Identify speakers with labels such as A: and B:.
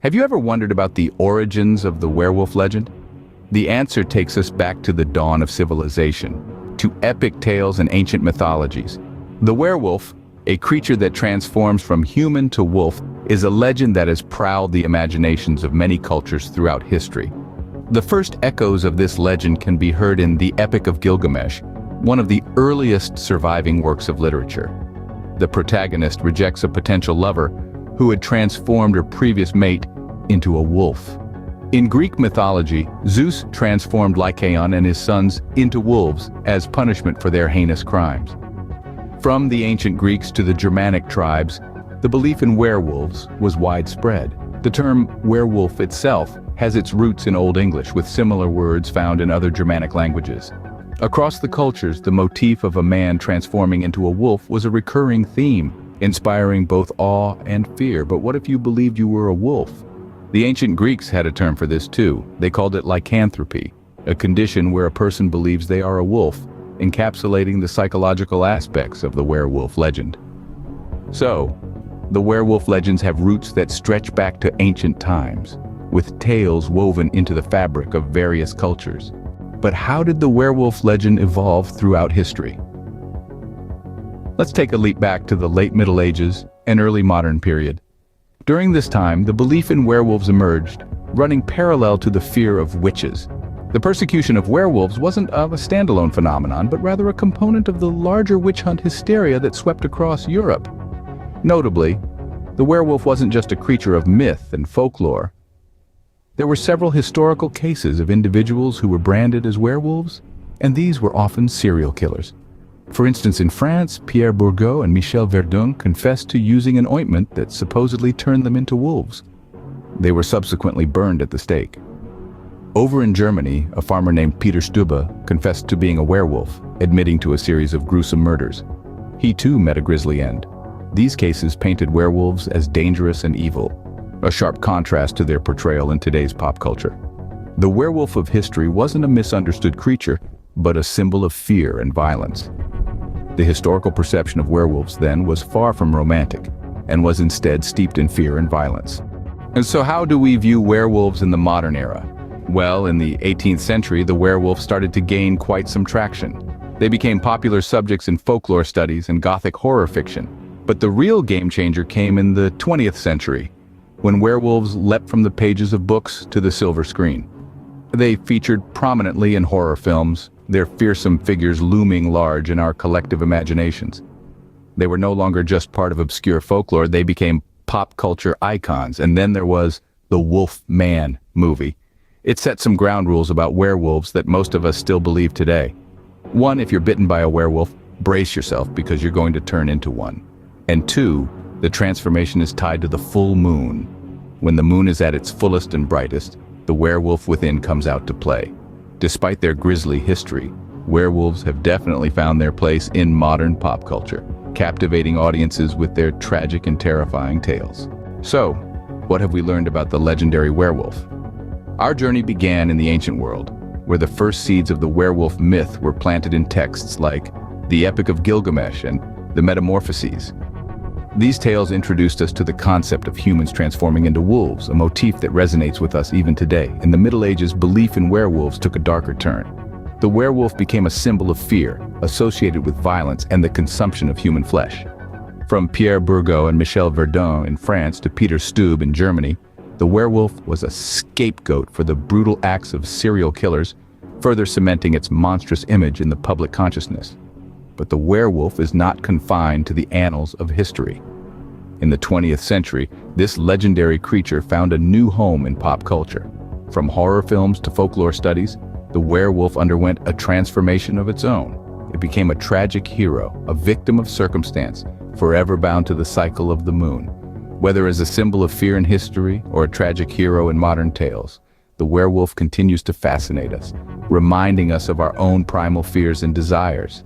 A: Have you ever wondered about the origins of the werewolf legend? The answer takes us back to the dawn of civilization, to epic tales and ancient mythologies. The werewolf, a creature that transforms from human to wolf, is a legend that has prowled the imaginations of many cultures throughout history. The first echoes of this legend can be heard in the Epic of Gilgamesh, one of the earliest surviving works of literature. The protagonist rejects a potential lover who had transformed her previous mate into a wolf. In Greek mythology, Zeus transformed Lycaon and his sons into wolves as punishment for their heinous crimes. From the ancient Greeks to the Germanic tribes, the belief in werewolves was widespread. The term werewolf itself has its roots in Old English, with similar words found in other Germanic languages. Across the cultures, the motif of a man transforming into a wolf was a recurring theme, inspiring both awe and fear. But what if you believed you were a wolf? The ancient Greeks had a term for this too. They called it lycanthropy, a condition where a person believes they are a wolf, encapsulating the psychological aspects of the werewolf legend. So, the werewolf legends have roots that stretch back to ancient times, with tales woven into the fabric of various cultures. But how did the werewolf legend evolve throughout history? Let's take a leap back to the late Middle Ages and early modern period. During this time, the belief in werewolves emerged, running parallel to the fear of witches. The persecution of werewolves wasn't a standalone phenomenon, but rather a component of the larger witch hunt hysteria that swept across Europe. Notably, the werewolf wasn't just a creature of myth and folklore. There were several historical cases of individuals who were branded as werewolves, and these were often serial killers. For instance, in France, Pierre Bourgault and Michel Verdun confessed to using an ointment that supposedly turned them into wolves. They were subsequently burned at the stake. Over in Germany, a farmer named Peter Stube confessed to being a werewolf, admitting to a series of gruesome murders. He too met a grisly end. These cases painted werewolves as dangerous and evil, a sharp contrast to their portrayal in today's pop culture. The werewolf of history wasn't a misunderstood creature, but a symbol of fear and violence. The historical perception of werewolves then was far from romantic, and was instead steeped in fear and violence. And so how do we view werewolves in the modern era? Well, in the 18th century, the werewolf started to gain quite some traction. They became popular subjects in folklore studies and Gothic horror fiction. But the real game changer came in the 20th century, when werewolves leapt from the pages of books to the silver screen. They featured prominently in horror films, their fearsome figures looming large in our collective imaginations. They were no longer just part of obscure folklore, they became pop culture icons. And then there was the Wolf Man movie. It set some ground rules about werewolves that most of us still believe today. 1, if you're bitten by a werewolf, brace yourself because you're going to turn into one. And 2, the transformation is tied to the full moon. When the moon is at its fullest and brightest, the werewolf within comes out to play. Despite their grisly history, werewolves have definitely found their place in modern pop culture, captivating audiences with their tragic and terrifying tales. So, what have we learned about the legendary werewolf? Our journey began in the ancient world, where the first seeds of the werewolf myth were planted in texts like the Epic of Gilgamesh and the Metamorphoses. These tales introduced us to the concept of humans transforming into wolves, a motif that resonates with us even today. In the Middle Ages, belief in werewolves took a darker turn. The werewolf became a symbol of fear, associated with violence and the consumption of human flesh. From Pierre Bourgault and Michel Verdun in France to Peter Stube in Germany, the werewolf was a scapegoat for the brutal acts of serial killers, further cementing its monstrous image in the public consciousness. But the werewolf is not confined to the annals of history. In the 20th century, this legendary creature found a new home in pop culture. From horror films to folklore studies, the werewolf underwent a transformation of its own. It became a tragic hero, a victim of circumstance, forever bound to the cycle of the moon. Whether as a symbol of fear in history or a tragic hero in modern tales, the werewolf continues to fascinate us, reminding us of our own primal fears and desires.